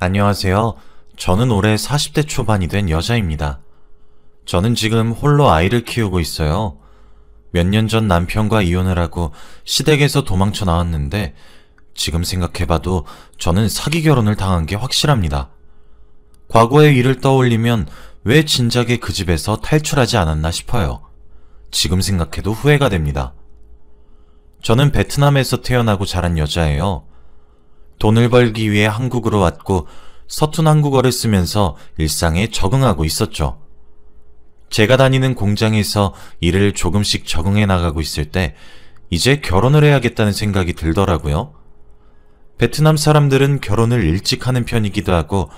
안녕하세요. 저는 올해 40대 초반이 된 여자입니다. 저는 지금 홀로 아이를 키우고 있어요. 몇 년 전 남편과 이혼을 하고 시댁에서 도망쳐 나왔는데 지금 생각해봐도 저는 사기 결혼을 당한 게 확실합니다. 과거의 일을 떠올리면 왜 진작에 그 집에서 탈출하지 않았나 싶어요. 지금 생각해도 후회가 됩니다. 저는 베트남에서 태어나고 자란 여자예요. 돈을 벌기 위해 한국으로 왔고 서툰 한국어를 쓰면서 일상에 적응하고 있었죠. 제가 다니는 공장에서 일을 조금씩 적응해 나가고 있을 때 이제 결혼을 해야겠다는 생각이 들더라고요. 베트남 사람들은 결혼을 일찍 하는 편이기도 하고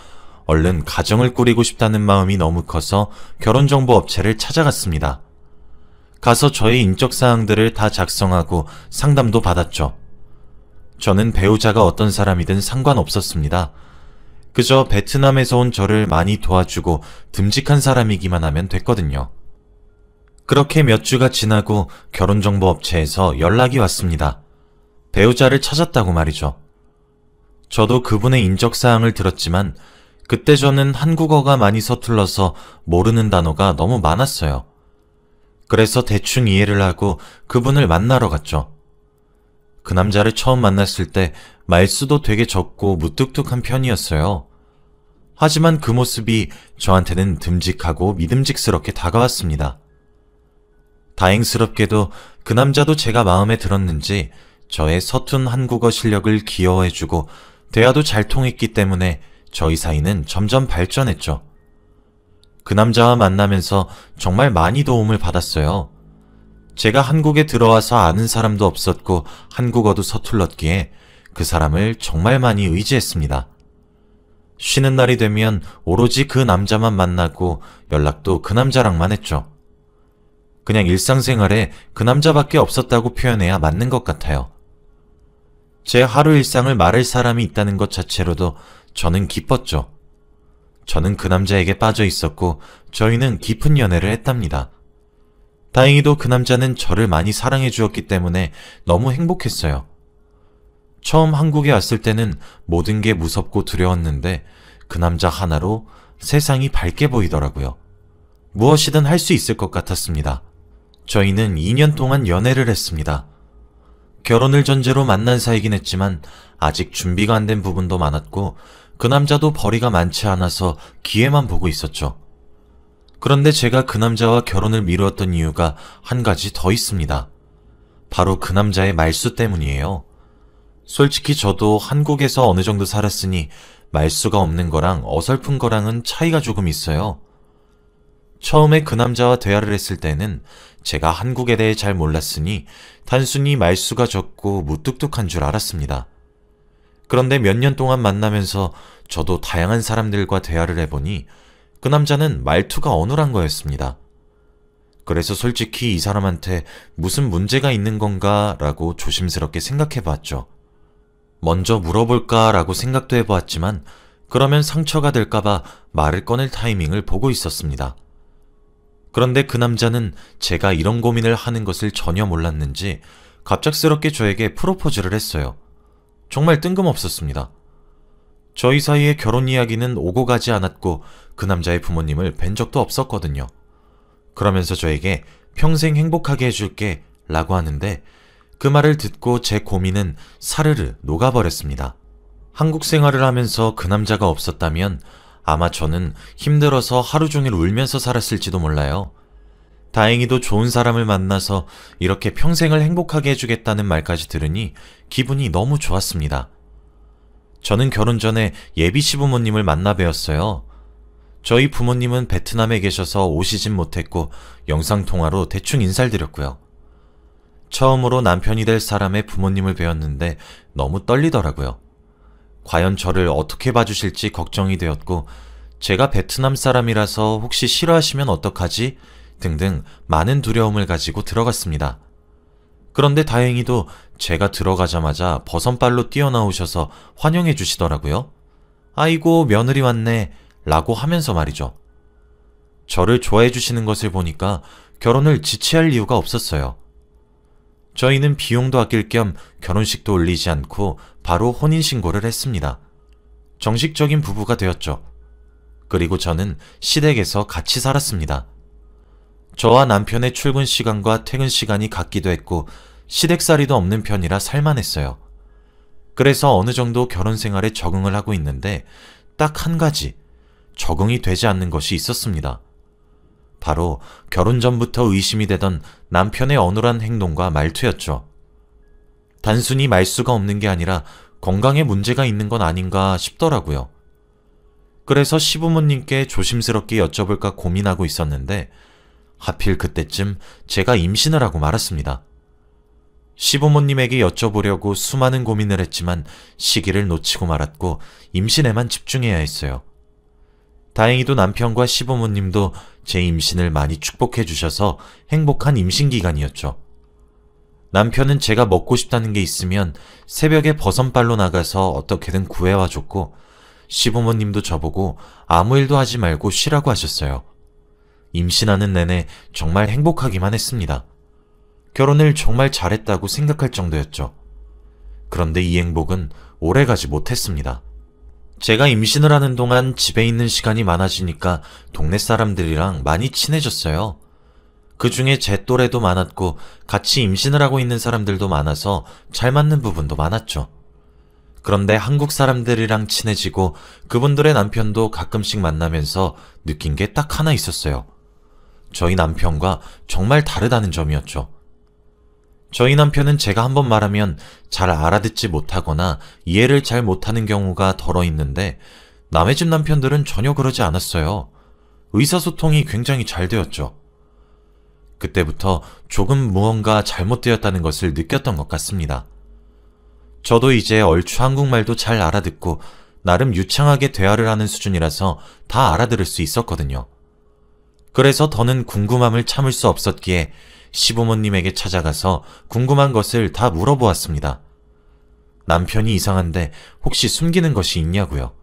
얼른 가정을 꾸리고 싶다는 마음이 너무 커서 결혼정보 업체를 찾아갔습니다. 가서 저의 인적사항들을 다 작성하고 상담도 받았죠. 저는 배우자가 어떤 사람이든 상관없었습니다. 그저 베트남에서 온 저를 많이 도와주고 듬직한 사람이기만 하면 됐거든요. 그렇게 몇 주가 지나고 결혼정보업체에서 연락이 왔습니다. 배우자를 찾았다고 말이죠. 저도 그분의 인적사항을 들었지만 그때 저는 한국어가 많이 서툴러서 모르는 단어가 너무 많았어요. 그래서 대충 이해를 하고 그분을 만나러 갔죠. 그 남자를 처음 만났을 때 말수도 되게 적고 무뚝뚝한 편이었어요. 하지만 그 모습이 저한테는 듬직하고 믿음직스럽게 다가왔습니다. 다행스럽게도 그 남자도 제가 마음에 들었는지 저의 서툰 한국어 실력을 귀여워해주고 대화도 잘 통했기 때문에 저희 사이는 점점 발전했죠. 그 남자와 만나면서 정말 많이 도움을 받았어요. 제가 한국에 들어와서 아는 사람도 없었고 한국어도 서툴렀기에 그 사람을 정말 많이 의지했습니다. 쉬는 날이 되면 오로지 그 남자만 만나고 연락도 그 남자랑만 했죠. 그냥 일상생활에 그 남자밖에 없었다고 표현해야 맞는 것 같아요. 제 하루 일상을 말할 사람이 있다는 것 자체로도 저는 기뻤죠. 저는 그 남자에게 빠져 있었고 저희는 깊은 연애를 했답니다. 다행히도 그 남자는 저를 많이 사랑해 주었기 때문에 너무 행복했어요. 처음 한국에 왔을 때는 모든 게 무섭고 두려웠는데 그 남자 하나로 세상이 밝게 보이더라고요. 무엇이든 할 수 있을 것 같았습니다. 저희는 2년 동안 연애를 했습니다. 결혼을 전제로 만난 사이긴 했지만 아직 준비가 안 된 부분도 많았고 그 남자도 벌이가 많지 않아서 기회만 보고 있었죠. 그런데 제가 그 남자와 결혼을 미루었던 이유가 한 가지 더 있습니다. 바로 그 남자의 말수 때문이에요. 솔직히 저도 한국에서 어느 정도 살았으니 말수가 없는 거랑 어설픈 거랑은 차이가 조금 있어요. 처음에 그 남자와 대화를 했을 때는 제가 한국에 대해 잘 몰랐으니 단순히 말수가 적고 무뚝뚝한 줄 알았습니다. 그런데 몇 년 동안 만나면서 저도 다양한 사람들과 대화를 해보니 그 남자는 말투가 어눌한 거였습니다. 그래서 솔직히 이 사람한테 무슨 문제가 있는 건가 라고 조심스럽게 생각해 봤죠. 먼저 물어볼까 라고 생각도 해보았지만 그러면 상처가 될까봐 말을 꺼낼 타이밍을 보고 있었습니다. 그런데 그 남자는 제가 이런 고민을 하는 것을 전혀 몰랐는지 갑작스럽게 저에게 프로포즈를 했어요. 정말 뜬금없었습니다. 저희 사이의 결혼 이야기는 오고 가지 않았고 그 남자의 부모님을 뵌 적도 없었거든요. 그러면서 저에게 평생 행복하게 해줄게 라고 하는데 그 말을 듣고 제 고민은 사르르 녹아버렸습니다. 한국 생활을 하면서 그 남자가 없었다면 아마 저는 힘들어서 하루 종일 울면서 살았을지도 몰라요. 다행히도 좋은 사람을 만나서 이렇게 평생을 행복하게 해주겠다는 말까지 들으니 기분이 너무 좋았습니다. 저는 결혼 전에 예비 시부모님을 만나 뵈었어요. 저희 부모님은 베트남에 계셔서 오시진 못했고 영상통화로 대충 인사를 드렸고요. 처음으로 남편이 될 사람의 부모님을 뵈었는데 너무 떨리더라고요. 과연 저를 어떻게 봐주실지 걱정이 되었고 제가 베트남 사람이라서 혹시 싫어하시면 어떡하지? 등등 많은 두려움을 가지고 들어갔습니다. 그런데 다행히도 제가 들어가자마자 버선발로 뛰어나오셔서 환영해 주시더라고요. 아이고 며느리 왔네 라고 하면서 말이죠. 저를 좋아해 주시는 것을 보니까 결혼을 지체할 이유가 없었어요. 저희는 비용도 아낄 겸 결혼식도 올리지 않고 바로 혼인신고를 했습니다. 정식적인 부부가 되었죠. 그리고 저는 시댁에서 같이 살았습니다. 저와 남편의 출근 시간과 퇴근 시간이 같기도 했고 시댁살이도 없는 편이라 살만했어요. 그래서 어느 정도 결혼 생활에 적응을 하고 있는데 딱 한 가지 적응이 되지 않는 것이 있었습니다. 바로 결혼 전부터 의심이 되던 남편의 어눌한 행동과 말투였죠. 단순히 말수가 없는 게 아니라 건강에 문제가 있는 건 아닌가 싶더라고요. 그래서 시부모님께 조심스럽게 여쭤볼까 고민하고 있었는데 하필 그때쯤 제가 임신을 하고 말았습니다. 시부모님에게 여쭤보려고 수많은 고민을 했지만 시기를 놓치고 말았고 임신에만 집중해야 했어요. 다행히도 남편과 시부모님도 제 임신을 많이 축복해 주셔서 행복한 임신 기간이었죠. 남편은 제가 먹고 싶다는 게 있으면 새벽에 버선발로 나가서 어떻게든 구해와 줬고 시부모님도 저보고 아무 일도 하지 말고 쉬라고 하셨어요. 임신하는 내내 정말 행복하기만 했습니다. 결혼을 정말 잘했다고 생각할 정도였죠. 그런데 이 행복은 오래가지 못했습니다. 제가 임신을 하는 동안 집에 있는 시간이 많아지니까 동네 사람들이랑 많이 친해졌어요. 그 중에 제 또래도 많았고 같이 임신을 하고 있는 사람들도 많아서 잘 맞는 부분도 많았죠. 그런데 한국 사람들이랑 친해지고 그분들의 남편도 가끔씩 만나면서 느낀 게 딱 하나 있었어요. 저희 남편과 정말 다르다는 점이었죠. 저희 남편은 제가 한번 말하면 잘 알아듣지 못하거나 이해를 잘 못하는 경우가 덜어 있는데 남의 집 남편들은 전혀 그러지 않았어요. 의사소통이 굉장히 잘 되었죠. 그때부터 조금 무언가 잘못되었다는 것을 느꼈던 것 같습니다. 저도 이제 얼추 한국말도 잘 알아듣고 나름 유창하게 대화를 하는 수준이라서 다 알아들을 수 있었거든요. 그래서 더는 궁금함을 참을 수 없었기에 시부모님에게 찾아가서 궁금한 것을 다 물어보았습니다. 남편이 이상한데 혹시 숨기는 것이 있냐고요.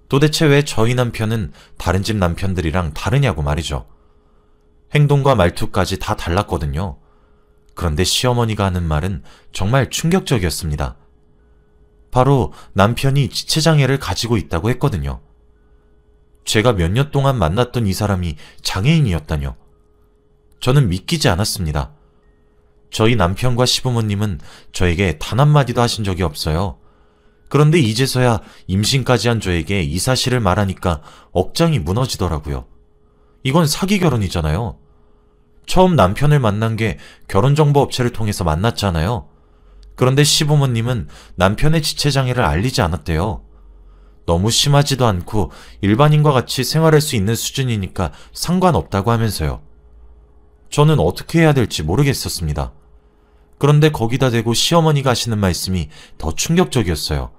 도대체 왜 저희 남편은 다른 집 남편들이랑 다르냐고 말이죠. 행동과 말투까지 다 달랐거든요. 그런데 시어머니가 하는 말은 정말 충격적이었습니다. 바로 남편이 지체장애를 가지고 있다고 했거든요. 제가 몇 년 동안 만났던 이 사람이 장애인이었다뇨. 저는 믿기지 않았습니다. 저희 남편과 시부모님은 저에게 단 한마디도 하신 적이 없어요. 그런데 이제서야 임신까지 한 저에게 이 사실을 말하니까 억장이 무너지더라고요. 이건 사기 결혼이잖아요. 처음 남편을 만난 게 결혼정보업체를 통해서 만났잖아요. 그런데 시부모님은 남편의 지체장애를 알리지 않았대요. 너무 심하지도 않고 일반인과 같이 생활할 수 있는 수준이니까 상관없다고 하면서요. 저는 어떻게 해야 될지 모르겠었습니다. 그런데 거기다 대고 시어머니가 하시는 말씀이 더 충격적이었어요.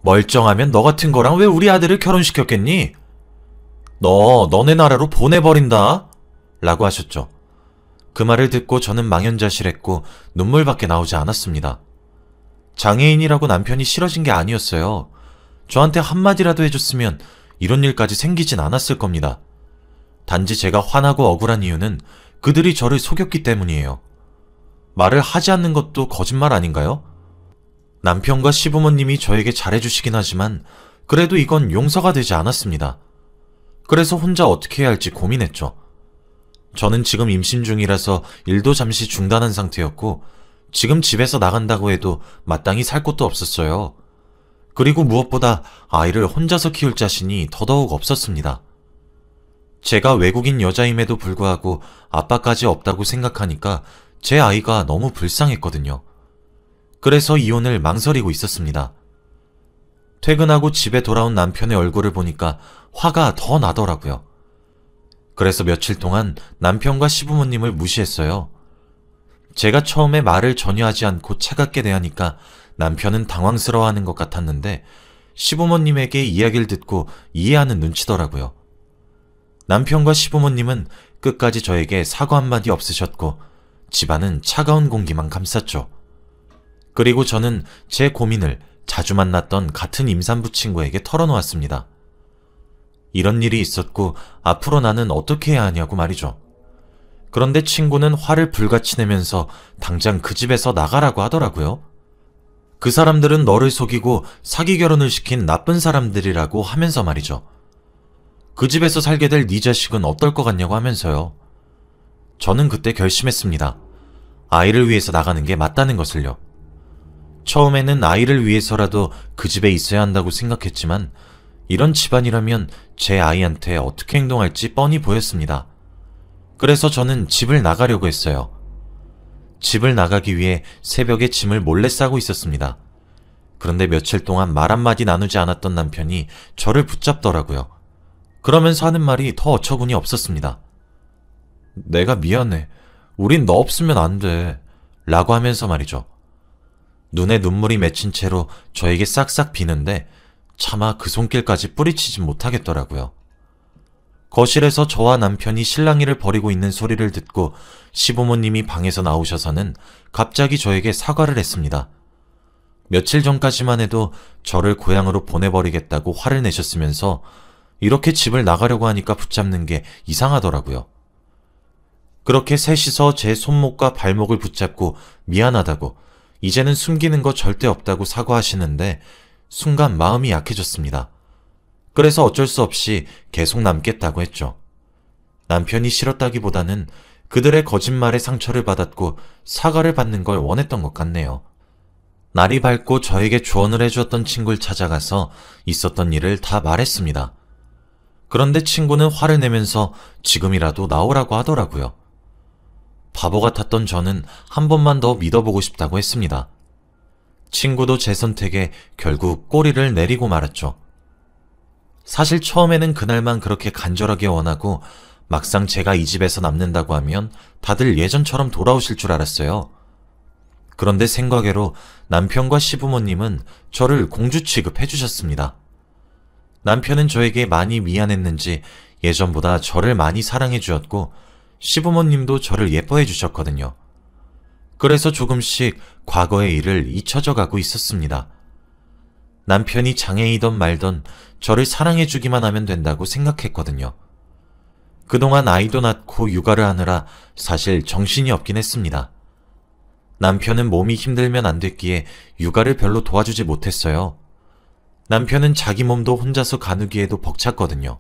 멀쩡하면 너 같은 거랑 왜 우리 아들을 결혼시켰겠니? 너네 나라로 보내버린다 라고 하셨죠. 그 말을 듣고 저는 망연자실했고 눈물밖에 나오지 않았습니다. 장애인이라고 남편이 싫어진 게 아니었어요. 저한테 한마디라도 해줬으면 이런 일까지 생기진 않았을 겁니다. 단지 제가 화나고 억울한 이유는 그들이 저를 속였기 때문이에요. 말을 하지 않는 것도 거짓말 아닌가요? 남편과 시부모님이 저에게 잘해주시긴 하지만 그래도 이건 용서가 되지 않았습니다. 그래서 혼자 어떻게 해야 할지 고민했죠. 저는 지금 임신 중이라서 일도 잠시 중단한 상태였고 지금 집에서 나간다고 해도 마땅히 살 곳도 없었어요. 그리고 무엇보다 아이를 혼자서 키울 자신이 더더욱 없었습니다. 제가 외국인 여자임에도 불구하고 아빠까지 없다고 생각하니까 제 아이가 너무 불쌍했거든요. 그래서 이혼을 망설이고 있었습니다. 퇴근하고 집에 돌아온 남편의 얼굴을 보니까 화가 더 나더라고요. 그래서 며칠 동안 남편과 시부모님을 무시했어요. 제가 처음에 말을 전혀 하지 않고 차갑게 대하니까 남편은 당황스러워하는 것 같았는데 시부모님에게 이야기를 듣고 이해하는 눈치더라고요. 남편과 시부모님은 끝까지 저에게 사과 한마디 없으셨고 집안은 차가운 공기만 감쌌죠. 그리고 저는 제 고민을 자주 만났던 같은 임산부 친구에게 털어놓았습니다. 이런 일이 있었고 앞으로 나는 어떻게 해야 하냐고 말이죠. 그런데 친구는 화를 불같이 내면서 당장 그 집에서 나가라고 하더라고요. 그 사람들은 너를 속이고 사기 결혼을 시킨 나쁜 사람들이라고 하면서 말이죠. 그 집에서 살게 될 네 자식은 어떨 것 같냐고 하면서요. 저는 그때 결심했습니다. 아이를 위해서 나가는 게 맞다는 것을요. 처음에는 아이를 위해서라도 그 집에 있어야 한다고 생각했지만 이런 집안이라면 제 아이한테 어떻게 행동할지 뻔히 보였습니다. 그래서 저는 집을 나가려고 했어요. 집을 나가기 위해 새벽에 짐을 몰래 싸고 있었습니다. 그런데 며칠 동안 말 한마디 나누지 않았던 남편이 저를 붙잡더라고요. 그러면서 하는 말이 더 어처구니 없었습니다. 내가 미안해. 우린 너 없으면 안 돼. 라고 하면서 말이죠. 눈에 눈물이 맺힌 채로 저에게 싹싹 비는데 차마 그 손길까지 뿌리치지 못하겠더라고요. 거실에서 저와 남편이 실랑이를 벌이고 있는 소리를 듣고 시부모님이 방에서 나오셔서는 갑자기 저에게 사과를 했습니다. 며칠 전까지만 해도 저를 고향으로 보내버리겠다고 화를 내셨으면서 이렇게 집을 나가려고 하니까 붙잡는 게 이상하더라고요. 그렇게 셋이서 제 손목과 발목을 붙잡고 미안하다고 이제는 숨기는 거 절대 없다고 사과하시는데 순간 마음이 약해졌습니다. 그래서 어쩔 수 없이 계속 남겠다고 했죠. 남편이 싫었다기보다는 그들의 거짓말에 상처를 받았고 사과를 받는 걸 원했던 것 같네요. 날이 밝고 저에게 조언을 해주었던 친구를 찾아가서 있었던 일을 다 말했습니다. 그런데 친구는 화를 내면서 지금이라도 나오라고 하더라고요. 바보 같았던 저는 한 번만 더 믿어보고 싶다고 했습니다. 친구도 제 선택에 결국 꼬리를 내리고 말았죠. 사실 처음에는 그날만 그렇게 간절하게 원하고 막상 제가 이 집에서 남는다고 하면 다들 예전처럼 돌아오실 줄 알았어요. 그런데 생각외로 남편과 시부모님은 저를 공주 취급해 주셨습니다. 남편은 저에게 많이 미안했는지 예전보다 저를 많이 사랑해 주었고 시부모님도 저를 예뻐해 주셨거든요. 그래서 조금씩 과거의 일을 잊혀져 가고 있었습니다. 남편이 장애이던 말던 저를 사랑해 주기만 하면 된다고 생각했거든요. 그동안 아이도 낳고 육아를 하느라 사실 정신이 없긴 했습니다. 남편은 몸이 힘들면 안 됐기에 육아를 별로 도와주지 못했어요. 남편은 자기 몸도 혼자서 가누기에도 벅찼거든요.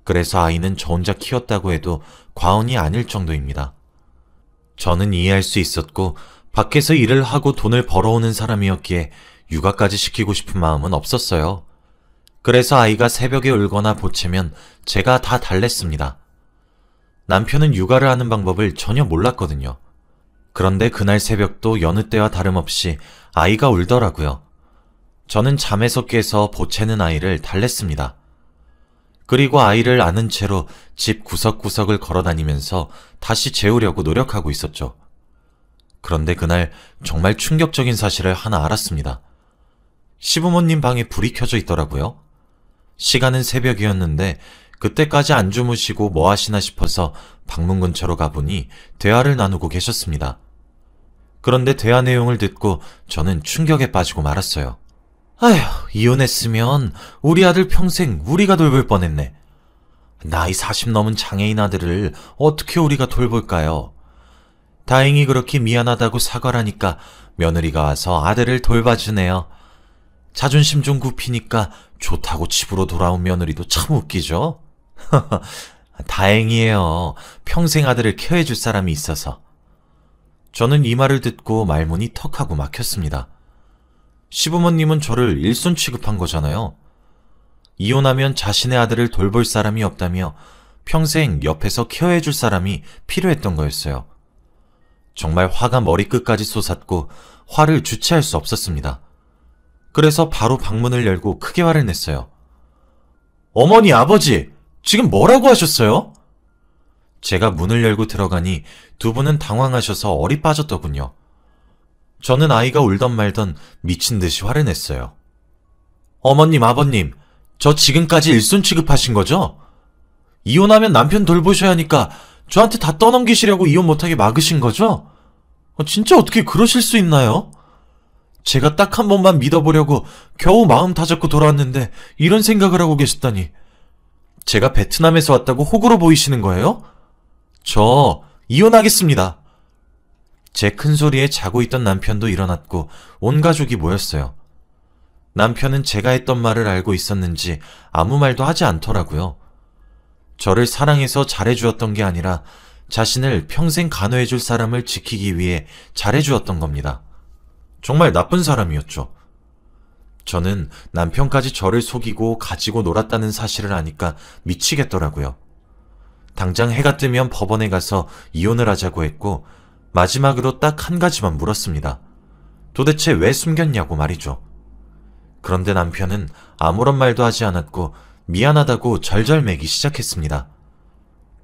그래서 아이는 저 혼자 키웠다고 해도 과언이 아닐 정도입니다. 저는 이해할 수 있었고 밖에서 일을 하고 돈을 벌어오는 사람이었기에 육아까지 시키고 싶은 마음은 없었어요. 그래서 아이가 새벽에 울거나 보채면 제가 다 달랬습니다. 남편은 육아를 하는 방법을 전혀 몰랐거든요. 그런데 그날 새벽도 여느 때와 다름없이 아이가 울더라고요. 저는 잠에서 깨서 보채는 아이를 달랬습니다. 그리고 아이를 안은 채로 집 구석구석을 걸어다니면서 다시 재우려고 노력하고 있었죠. 그런데 그날 정말 충격적인 사실을 하나 알았습니다. 시부모님 방에 불이 켜져 있더라고요. 시간은 새벽이었는데 그때까지 안 주무시고 뭐 하시나 싶어서 방문 근처로 가보니 대화를 나누고 계셨습니다. 그런데 대화 내용을 듣고 저는 충격에 빠지고 말았어요. 아휴, 이혼했으면 우리 아들 평생 우리가 돌볼 뻔했네. 나이 40 넘은 장애인 아들을 어떻게 우리가 돌볼까요? 다행히 그렇게 미안하다고 사과를 하니까 며느리가 와서 아들을 돌봐주네요. 자존심 좀 굽히니까 좋다고 집으로 돌아온 며느리도 참 웃기죠? 다행이에요. 평생 아들을 케어해줄 사람이 있어서. 저는 이 말을 듣고 말문이 턱하고 막혔습니다. 시부모님은 저를 일손 취급한 거잖아요. 이혼하면 자신의 아들을 돌볼 사람이 없다며 평생 옆에서 케어해줄 사람이 필요했던 거였어요. 정말 화가 머리끝까지 솟았고 화를 주체할 수 없었습니다. 그래서 바로 방문을 열고 크게 화를 냈어요. 어머니, 아버지, 지금 뭐라고 하셨어요? 제가 문을 열고 들어가니 두 분은 당황하셔서 얼이 빠졌더군요. 저는 아이가 울던 말던 미친 듯이 화를 냈어요. 어머님, 아버님, 저 지금까지 일손 취급하신 거죠? 이혼하면 남편 돌보셔야 하니까 저한테 다 떠넘기시려고 이혼 못하게 막으신 거죠? 진짜 어떻게 그러실 수 있나요? 제가 딱 한 번만 믿어보려고 겨우 마음 다잡고 돌아왔는데 이런 생각을 하고 계셨다니. 제가 베트남에서 왔다고 호구로 보이시는 거예요? 저 이혼하겠습니다. 제 큰소리에 자고 있던 남편도 일어났고 온 가족이 모였어요. 남편은 제가 했던 말을 알고 있었는지 아무 말도 하지 않더라고요. 저를 사랑해서 잘해주었던 게 아니라 자신을 평생 간호해줄 사람을 지키기 위해 잘해주었던 겁니다. 정말 나쁜 사람이었죠. 저는 남편까지 저를 속이고 가지고 놀았다는 사실을 아니까 미치겠더라고요. 당장 해가 뜨면 법원에 가서 이혼을 하자고 했고 마지막으로 딱 한 가지만 물었습니다. 도대체 왜 숨겼냐고 말이죠. 그런데 남편은 아무런 말도 하지 않았고 미안하다고 절절매기 시작했습니다.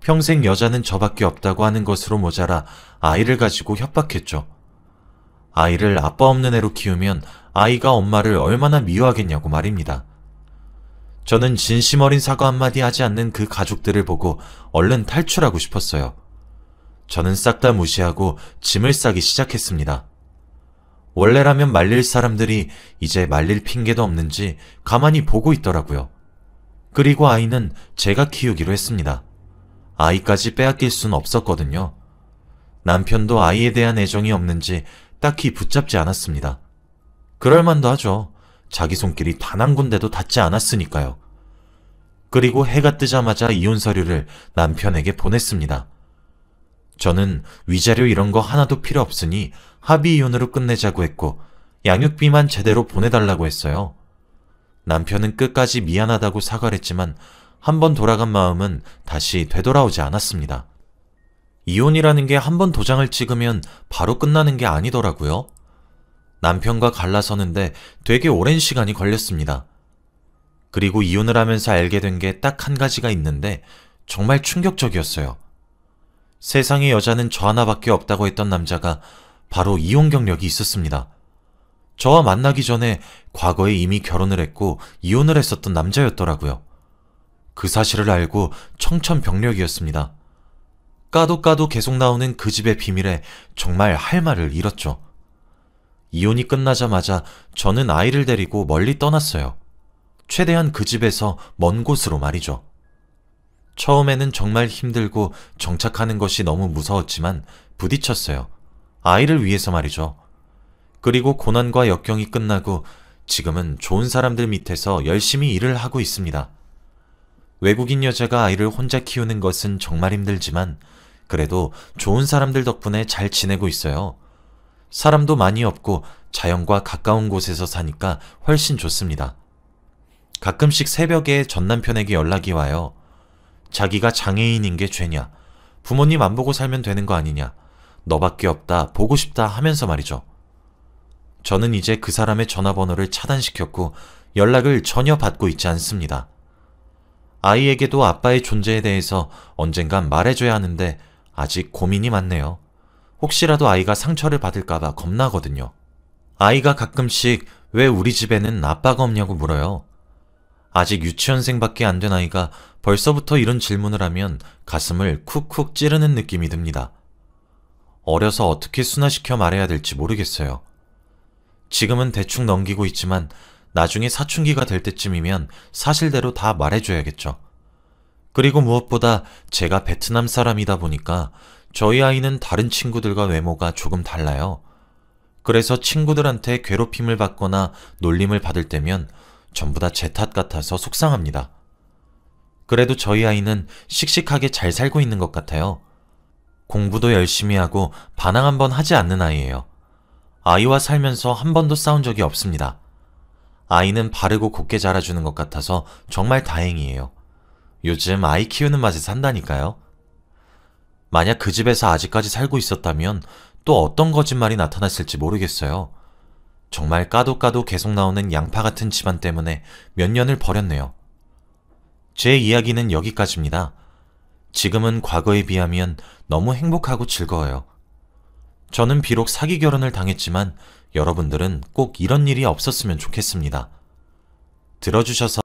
평생 여자는 저밖에 없다고 하는 것으로 모자라 아이를 가지고 협박했죠. 아이를 아빠 없는 애로 키우면 아이가 엄마를 얼마나 미워하겠냐고 말입니다. 저는 진심 어린 사과 한마디 하지 않는 그 가족들을 보고 얼른 탈출하고 싶었어요. 저는 싹 다 무시하고 짐을 싸기 시작했습니다. 원래라면 말릴 사람들이 이제 말릴 핑계도 없는지 가만히 보고 있더라고요. 그리고 아이는 제가 키우기로 했습니다. 아이까지 빼앗길 순 없었거든요. 남편도 아이에 대한 애정이 없는지 딱히 붙잡지 않았습니다. 그럴만도 하죠. 자기 손길이 단 한 군데도 닿지 않았으니까요. 그리고 해가 뜨자마자 이혼 서류를 남편에게 보냈습니다. 저는 위자료 이런 거 하나도 필요 없으니 합의 이혼으로 끝내자고 했고 양육비만 제대로 보내달라고 했어요. 남편은 끝까지 미안하다고 사과를 했지만 한 번 돌아간 마음은 다시 되돌아오지 않았습니다. 이혼이라는 게 한 번 도장을 찍으면 바로 끝나는 게 아니더라고요. 남편과 갈라서는데 되게 오랜 시간이 걸렸습니다. 그리고 이혼을 하면서 알게 된 게 딱 한 가지가 있는데 정말 충격적이었어요. 세상에 여자는 저 하나밖에 없다고 했던 남자가 바로 이혼 경력이 있었습니다. 저와 만나기 전에 과거에 이미 결혼을 했고 이혼을 했었던 남자였더라고요. 그 사실을 알고 청천벽력이었습니다. 까도 계속 나오는 그 집의 비밀에 정말 할 말을 잃었죠. 이혼이 끝나자마자 저는 아이를 데리고 멀리 떠났어요. 최대한 그 집에서 먼 곳으로 말이죠. 처음에는 정말 힘들고 정착하는 것이 너무 무서웠지만 부딪혔어요. 아이를 위해서 말이죠. 그리고 고난과 역경이 끝나고 지금은 좋은 사람들 밑에서 열심히 일을 하고 있습니다. 외국인 여자가 아이를 혼자 키우는 것은 정말 힘들지만 그래도 좋은 사람들 덕분에 잘 지내고 있어요. 사람도 많이 없고 자연과 가까운 곳에서 사니까 훨씬 좋습니다. 가끔씩 새벽에 전 남편에게 연락이 와요. 자기가 장애인인 게 죄냐? 부모님 안 보고 살면 되는 거 아니냐? 너밖에 없다, 보고 싶다 하면서 말이죠. 저는 이제 그 사람의 전화번호를 차단시켰고 연락을 전혀 받고 있지 않습니다. 아이에게도 아빠의 존재에 대해서 언젠간 말해줘야 하는데 아직 고민이 많네요. 혹시라도 아이가 상처를 받을까봐 겁나거든요. 아이가 가끔씩 왜 우리 집에는 아빠가 없냐고 물어요. 아직 유치원생밖에 안 된 아이가 벌써부터 이런 질문을 하면 가슴을 쿡쿡 찌르는 느낌이 듭니다. 어려서 어떻게 순화시켜 말해야 될지 모르겠어요. 지금은 대충 넘기고 있지만 나중에 사춘기가 될 때쯤이면 사실대로 다 말해줘야겠죠. 그리고 무엇보다 제가 베트남 사람이다 보니까 저희 아이는 다른 친구들과 외모가 조금 달라요. 그래서 친구들한테 괴롭힘을 받거나 놀림을 받을 때면 전부 다 제 탓 같아서 속상합니다. 그래도 저희 아이는 씩씩하게 잘 살고 있는 것 같아요. 공부도 열심히 하고 반항 한번 하지 않는 아이예요. 아이와 살면서 한 번도 싸운 적이 없습니다. 아이는 바르고 곱게 자라주는 것 같아서 정말 다행이에요. 요즘 아이 키우는 맛에 산다니까요. 만약 그 집에서 아직까지 살고 있었다면 또 어떤 거짓말이 나타났을지 모르겠어요. 정말 까도 계속 나오는 양파 같은 집안 때문에 몇 년을 버렸네요. 제 이야기는 여기까지입니다. 지금은 과거에 비하면 너무 행복하고 즐거워요. 저는 비록 사기 결혼을 당했지만 여러분들은 꼭 이런 일이 없었으면 좋겠습니다. 들어주셔서